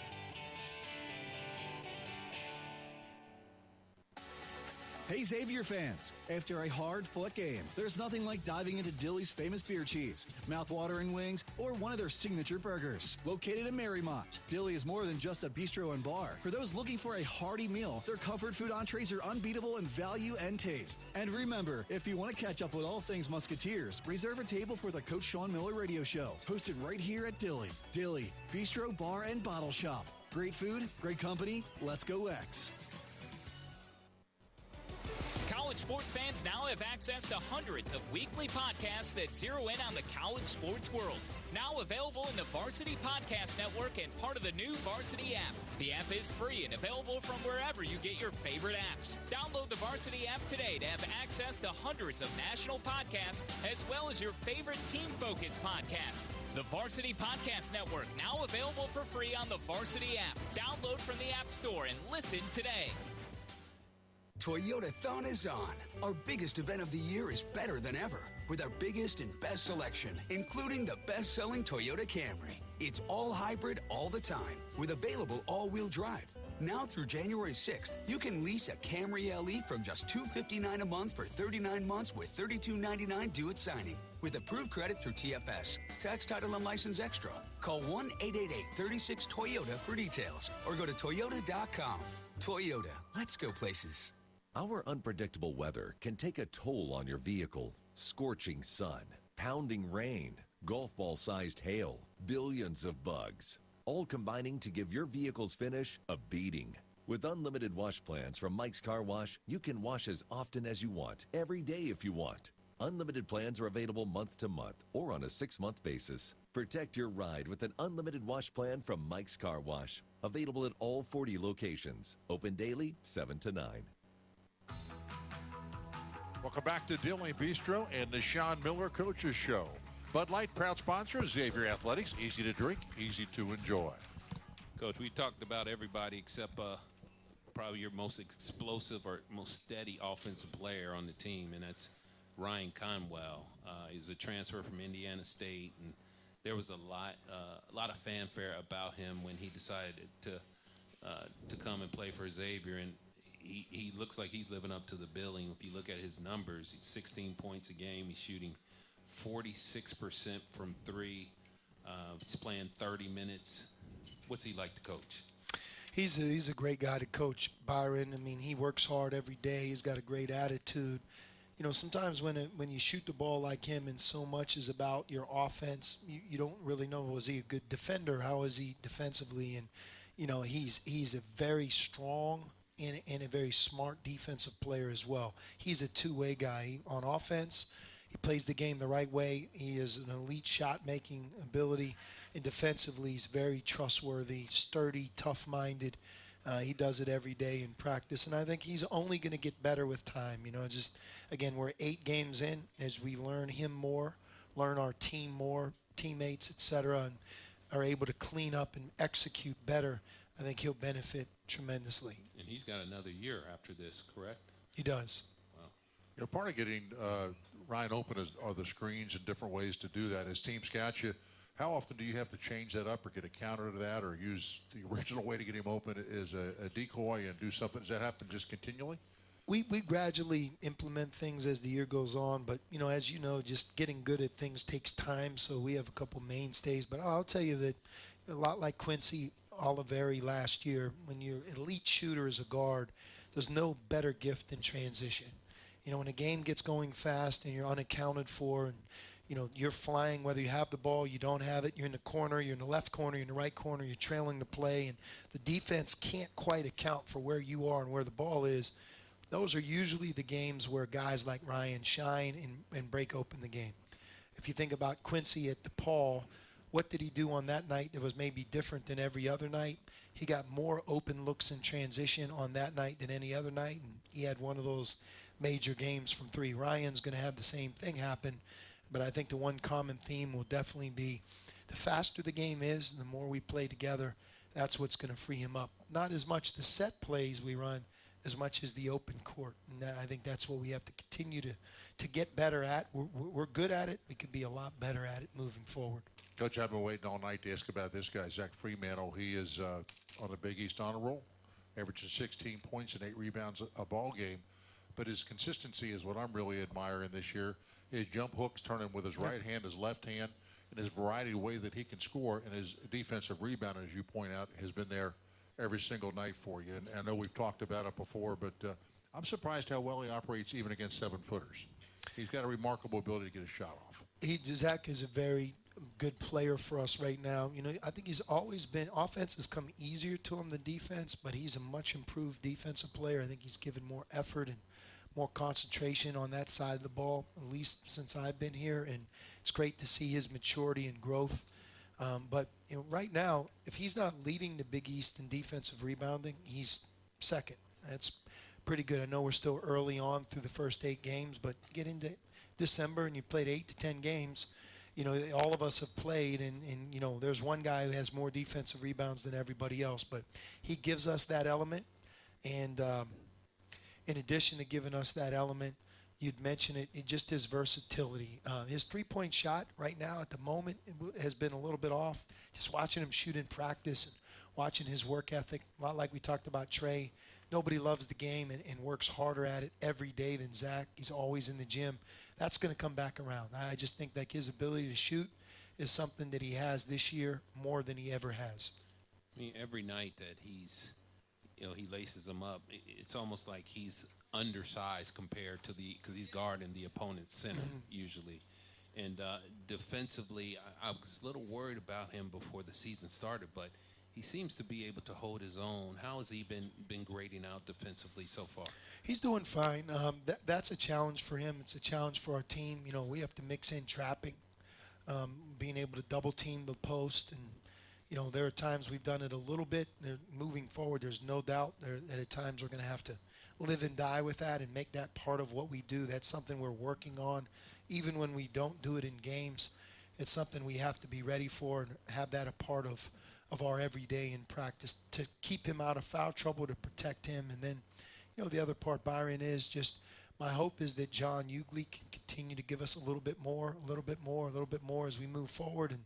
Hey Xavier fans, after a hard-fought game, there's nothing like diving into Dilly's famous beer cheese, mouth-watering wings, or one of their signature burgers. Located in Marymount, Dilly is more than just a bistro and bar. For those looking for a hearty meal, their comfort food entrees are unbeatable in value and taste. And remember, if you want to catch up with all things Musketeers, reserve a table for the Coach Sean Miller radio show, hosted right here at Dilly. Dilly, Bistro, Bar, and Bottle Shop. Great food, great company, let's go X. College sports fans now have access to hundreds of weekly podcasts that zero in on the college sports world. Now available in the Varsity Podcast Network and part of the new Varsity app. The app is free and available from wherever you get your favorite apps. Download the Varsity app today to have access to hundreds of national podcasts as well as your favorite team-focused podcasts. The Varsity Podcast Network, now available for free on the Varsity app. Download from the App Store and listen today. Toyotathon is on. Our biggest event of the year is better than ever with our biggest and best selection, including the best-selling Toyota Camry. It's all hybrid all the time with available all-wheel drive. Now through January 6th, you can lease a Camry LE from just $259 a month for 39 months with $32.99 due at signing. With approved credit through TFS, tax, title, and license extra. Call 1-888-36-TOYOTA for details or go to Toyota.com. Toyota, let's go places. Our unpredictable weather can take a toll on your vehicle. Scorching sun, pounding rain, golf ball-sized hail, billions of bugs, all combining to give your vehicle's finish a beating. With unlimited wash plans from Mike's Car Wash, you can wash as often as you want, every day if you want. Unlimited plans are available month to month or on a 6-month basis. Protect your ride with an unlimited wash plan from Mike's Car Wash. Available at all 40 locations. Open daily, 7 to 9. Welcome back to Dilly Bistro and the Sean Miller Coaches Show. Bud Light, proud sponsor of Xavier Athletics. Easy to drink, easy to enjoy. Coach, we talked about everybody except probably your most explosive or most steady offensive player on the team, and that's Ryan Conwell. He's a transfer from Indiana State, and there was a lot of fanfare about him when he decided to come and play for Xavier, and he looks like he's living up to the billing. If you look at his numbers, he's 16 points a game. He's shooting 46% from three. He's playing 30 minutes. What's he like to coach? He's a great guy to coach, Byron. I mean, he works hard every day. He's got a great attitude. You know, sometimes when you shoot the ball like him and so much is about your offense, you don't really know, was he a good defender? How is he defensively? And, you know, he's a very strong and a very smart defensive player as well. He's a two-way guy. On offense, he plays the game the right way. He has an elite shot-making ability. And defensively, he's very trustworthy, sturdy, tough-minded. He does it every day in practice. And I think he's only going to get better with time. You know, just, again, we're 8 games in. As we learn him more, learn our team more, teammates, et cetera, and are able to clean up and execute better, I think he'll benefit tremendously. And he's got another year after this, correct? He does. Wow. You know, part of getting Ryan open are the screens and different ways to do that. As team scouts you, how often do you have to change that up or get a counter to that or use the original way to get him open as a decoy and do something? Does that happen just continually? We gradually implement things as the year goes on, but, you know, as you know, just getting good at things takes time, so we have a couple mainstays. But I'll tell you that a lot like Quincy Oliveri last year, when you're an elite shooter as a guard, there's no better gift than transition. You know, when a game gets going fast and you're unaccounted for and, you know, you're flying, whether you have the ball, you don't have it, you're in the corner, you're in the left corner, you're in the right corner, you're trailing the play, and the defense can't quite account for where you are and where the ball is. Those are usually the games where guys like Ryan shine and break open the game. If you think about Quincy at DePaul, what did he do on that night that was maybe different than every other night? He got more open looks in transition on that night than any other night, and he had one of those major games from three. Ryan's going to have the same thing happen, but I think the one common theme will definitely be the faster the game is, the more we play together, that's what's going to free him up. Not as much the set plays we run as much as the open court, and I think that's what we have to continue to get better at. We're good at it. We could be a lot better at it moving forward. Coach, I've been waiting all night to ask about this guy, Zach Fremantle. He is on the Big East honor roll, averaging 16 points and 8 rebounds a ball game. but his consistency is what I'm really admiring this year. His jump hooks turning with his right hand, his left hand, and his variety of way that he can score, and his defensive rebound, as you point out, has been there every single night for you. And I know we've talked about it before, but I'm surprised how well he operates even against 7-footers. He's got a remarkable ability to get a shot off. Zach is a very good player for us right now. You know, I think he's always been, offense has come easier to him than defense, but he's a much improved defensive player. I think he's given more effort and more concentration on that side of the ball, at least since I've been here, and it's great to see his maturity and growth. But you know, right now, if he's not leading the Big East in defensive rebounding, he's second. That's pretty good. I know we're still early on through the first 8 games, but get into December and you played 8 to 10 games. You know, all of us have played, and you know, there's one guy who has more defensive rebounds than everybody else, but he gives us that element. And in addition to giving us that element, you'd mention it just his versatility. His three-point shot right now at the moment has been a little bit off. Just watching him shoot in practice and watching his work ethic, a lot like we talked about Trey. Nobody loves the game and works harder at it every day than Zach. He's always in the gym. That's going to come back around. I just think that his ability to shoot is something that he has this year more than he ever has. I mean, every night that he's, you know, he laces them up, it's almost like he's undersized compared to because he's guarding the opponent's center usually. And defensively, I was a little worried about him before the season started, but he seems to be able to hold his own. How has he been grading out defensively so far? He's doing fine. That's a challenge for him. It's a challenge for our team. You know, we have to mix in trapping, being able to double team the post. And, you know, there are times we've done it a little bit. Moving forward, there's no doubt that at times we're going to have to live and die with that and make that part of what we do. That's something we're working on. Even when we don't do it in games, it's something we have to be ready for and have that a part of our everyday in practice to keep him out of foul trouble, to protect him. And then, you know, the other part, Byron, is just my hope is that John Ugly can continue to give us a little bit more as we move forward. And,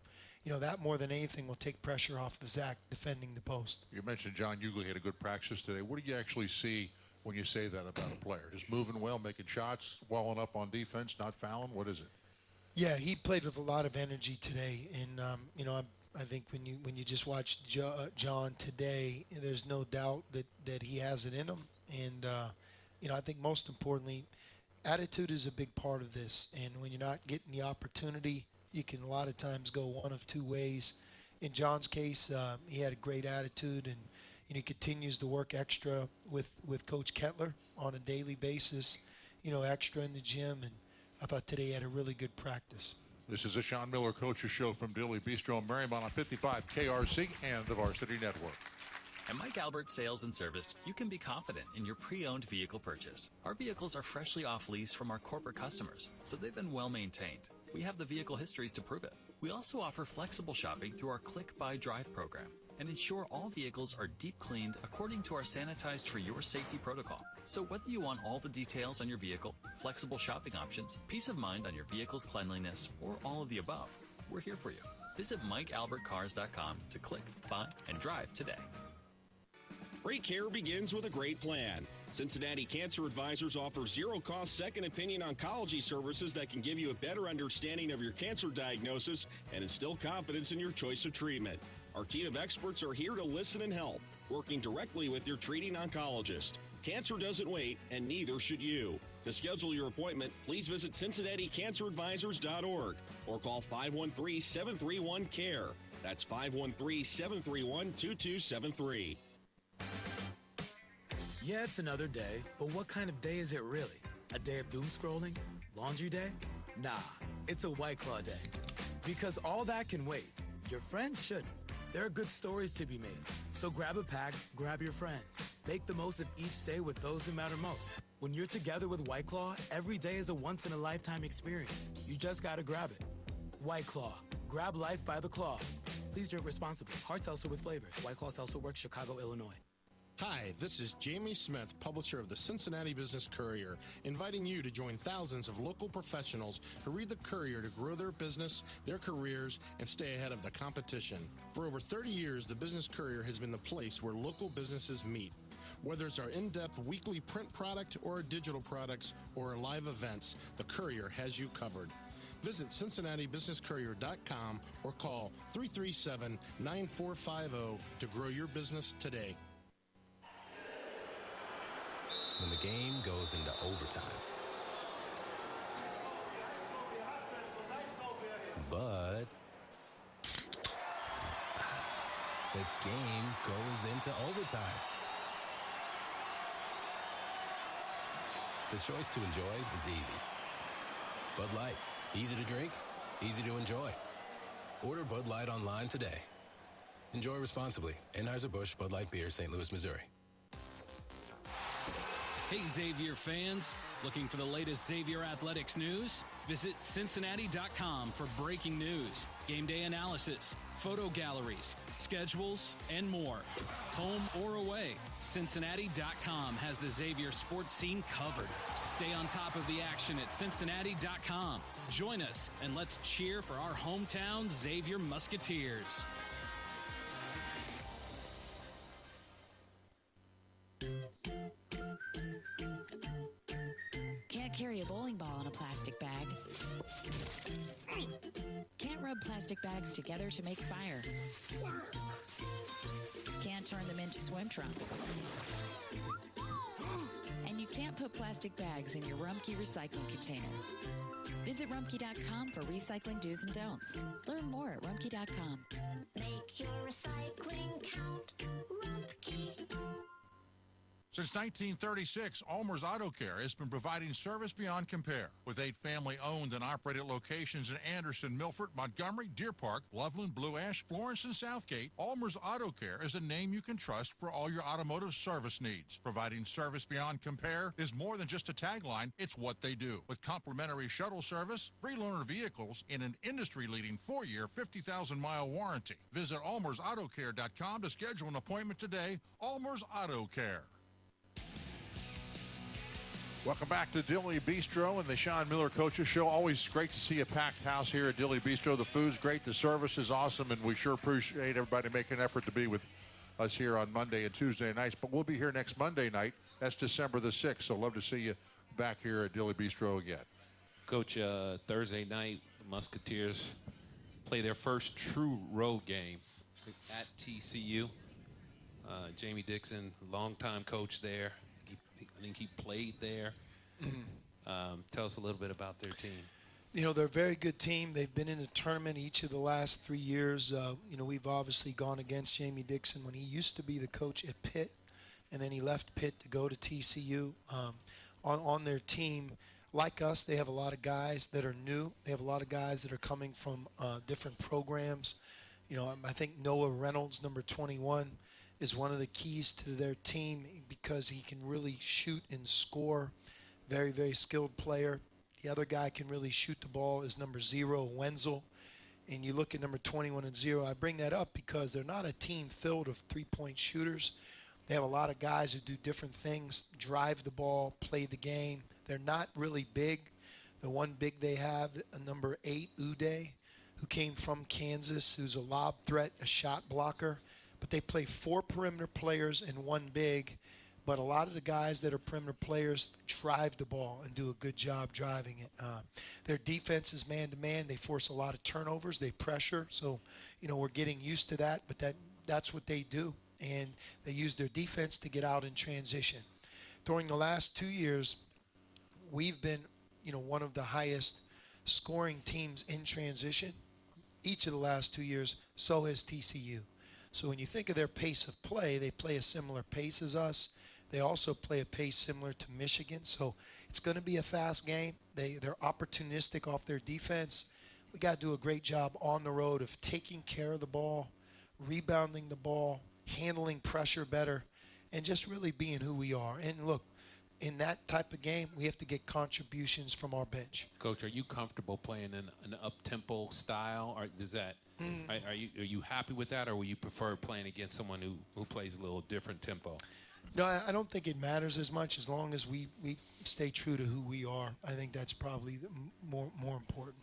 you know, that more than anything will take pressure off of Zach defending the post. You mentioned John Ugly had a good practice today. What do you actually see when you say that about a player? Just moving well, making shots, walling up on defense, not fouling? What is it? Yeah, he played with a lot of energy today. And, you know, I think when you just watch John today, there's no doubt that he has it in him. And, you know, I think most importantly, attitude is a big part of this. And when you're not getting the opportunity, you can a lot of times go one of two ways. In John's case, he had a great attitude, and he continues to work extra with Coach Kettler on a daily basis, you know, extra in the gym. And I thought today he had a really good practice. This is a Sean Miller Coaches Show from Dilly Bistro in Marymount on 55 KRC and the Varsity Network. At Mike Albert Sales and Service, you can be confident in your pre-owned vehicle purchase. Our vehicles are freshly off lease from our corporate customers, so they've been well maintained. We have the vehicle histories to prove it. We also offer flexible shopping through our Click Buy Drive program and ensure all vehicles are deep cleaned according to our Sanitized for Your Safety protocol. So whether you want all the details on your vehicle, flexible shopping options, peace of mind on your vehicle's cleanliness, or all of the above, we're here for you. Visit MikeAlbertCars.com to click, buy, and drive today. Great care begins with a great plan. Cincinnati Cancer Advisors offers zero-cost second opinion oncology services that can give you a better understanding of your cancer diagnosis and instill confidence in your choice of treatment. Our team of experts are here to listen and help, working directly with your treating oncologist. Cancer doesn't wait, and neither should you. To schedule your appointment, please visit CincinnatiCancerAdvisors.org or call 513-731-CARE. That's 513-731-2273. Yeah, it's another day, but what kind of day is it really? A day of doom scrolling? Laundry day? Nah, it's a White Claw day. Because all that can wait. Your friends shouldn't. There are good stories to be made. So grab a pack, grab your friends. Make the most of each day with those who matter most. When you're together with White Claw, every day is a once-in-a-lifetime experience. You just gotta grab it. White Claw. Grab life by the claw. Please drink responsibly. Hard seltzer with flavors. White Claw Seltzer Works, Chicago, Illinois. Hi, this is Jamie Smith, publisher of the Cincinnati Business Courier, inviting you to join thousands of local professionals who read the Courier to grow their business, their careers, and stay ahead of the competition. For over 30 years, the Business Courier has been the place where local businesses meet. Whether it's our in-depth weekly print product or our digital products or our live events, the Courier has you covered. Visit CincinnatiBusinessCourier.com or call 337-9450 to grow your business today. When the game goes into overtime. But the game goes into overtime. The choice to enjoy is easy. Bud Light. Easy to drink, easy to enjoy. Order Bud Light online today. Enjoy responsibly. Anheuser-Busch Bud Light Beer, St. Louis, Missouri. Hey, Xavier fans. Looking for the latest Xavier Athletics news? Visit Cincinnati.com for breaking news, game day analysis, photo galleries, schedules, and more. Home or away, Cincinnati.com has the Xavier sports scene covered. Stay on top of the action at Cincinnati.com. Join us and let's cheer for our hometown Xavier Musketeers. Can't carry a bowling ball in a plastic bag. Can't rub plastic bags together to make fire. Can't turn them into swim trunks. And you can't put plastic bags in your Rumpke recycling container. Visit Rumpke.com for recycling do's and don'ts. Learn more at Rumpke.com. Make your recycling count. Rumpke. Since 1936, Almer's Auto Care has been providing service beyond compare. With 8 family-owned and operated locations in Anderson, Milford, Montgomery, Deer Park, Loveland, Blue Ash, Florence, and Southgate, Almer's Auto Care is a name you can trust for all your automotive service needs. Providing service beyond compare is more than just a tagline, it's what they do. With complimentary shuttle service, free loaner vehicles, and an industry-leading 4-year, 50,000-mile warranty. Visit almersautocare.com to schedule an appointment today. Almer's Auto Care. Welcome back to Dilly Bistro and the Sean Miller Coaches Show. Always great to see a packed house here at Dilly Bistro. The food's great, the service is awesome, and we sure appreciate everybody making an effort to be with us here on Monday and Tuesday nights. But we'll be here next Monday night. That's December the 6th, so love to see you back here at Dilly Bistro again. Coach, Thursday night, the Musketeers play their first true road game at TCU. Jamie Dixon, longtime coach there. I think he played there. Tell us a little bit about their team. You know, they're a very good team. They've been in a tournament each of the last 3 years. You know, we've obviously gone against Jamie Dixon when he used to be the coach at Pitt, and then he left Pitt to go to TCU. On their team, like us, they have a lot of guys that are new. They have a lot of guys that are coming from different programs. You know, I think Noah Reynolds, number 21, is one of the keys to their team because he can really shoot and score. Very, very skilled player. The other guy can really shoot the ball is number 0, Wenzel. And you look at number 21 and 0. I bring that up because they're not a team filled of three-point shooters. They have a lot of guys who do different things, drive the ball, play the game. They're not really big. The one big they have, number 8, Uday, who came from Kansas, who's a lob threat, a shot blocker. But they play 4 perimeter players and 1 big. But a lot of the guys that are perimeter players drive the ball and do a good job driving it. Their defense is man-to-man. They force a lot of turnovers. They pressure. So, you know, we're getting used to that. But that's what they do. And they use their defense to get out in transition. During the last 2 years, we've been, you know, one of the highest scoring teams in transition. Each of the last 2 years, so has TCU. So when you think of their pace of play, they play a similar pace as us. They also play a pace similar to Michigan. So it's going to be a fast game. They're opportunistic off their defense. We got to do a great job on the road of taking care of the ball, rebounding the ball, handling pressure better, and just really being who we are. And look, in that type of game, we have to get contributions from our bench. Coach, are you comfortable playing in an up-tempo style, or does that are you happy with that, or will you prefer playing against someone who plays a little different tempo? No, I don't think it matters as much as long as we stay true to who we are. I think that's probably more important.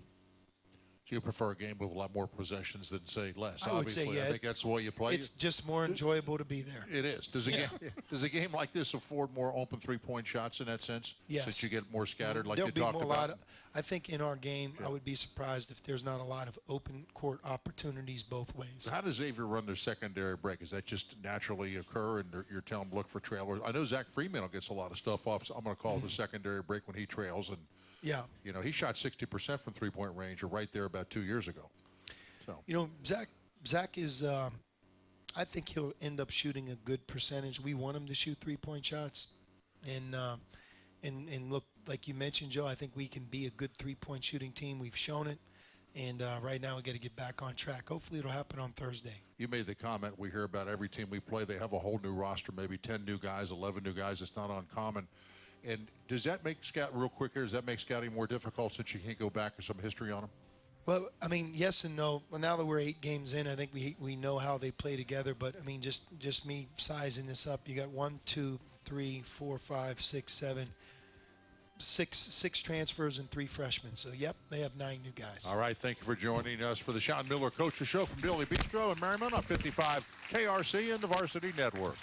So You prefer a game with a lot more possessions than, say, less. I would say, yeah. I think that's the way you play. It's just more enjoyable to be there. It is. Does a game like this afford more open three-point shots in that sense? Yes. Since you get more scattered, like There'll you talked about? I think in our game, I would be surprised if there's not a lot of open court opportunities both ways. How does Xavier run their secondary break? Does that just naturally occur, and you're telling them look for trailers? I know Zach Freeman gets a lot of stuff off, so I'm going to call it the secondary break when he trails. And yeah, he shot 60% from three-point range, or right there about 2 years ago. So Zach is. I think he'll end up shooting a good percentage. We want him to shoot three-point shots, and look, like you mentioned, Joe. I think we can be a good three-point shooting team. We've shown it. And right now we got to get back on track. Hopefully it'll happen on Thursday. You made the comment we hear about every team we play. They have a whole new roster, maybe 10 new guys, 11 new guys. It's not uncommon. And does that make real quick here, does that make scouting more difficult since you can't go back to some history on them? Well, I mean, yes and no. Well, now that we're 8 games in, I think we know how they play together. But, I mean, just me sizing this up, you got 1, 2, 3, 4, 5, 6, 7, six transfers and 3 freshmen. So, yep, they have 9 new guys. All right, thank you for joining us for the Sean Miller Coaches Show from Dilly Bistro in Merriman on 55 KRC and the Varsity Network.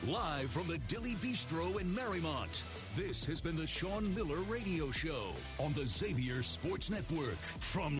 Live from the Dilly Bistro in Marymount, this has been the Sean Miller Radio Show on the Xavier Sports Network. From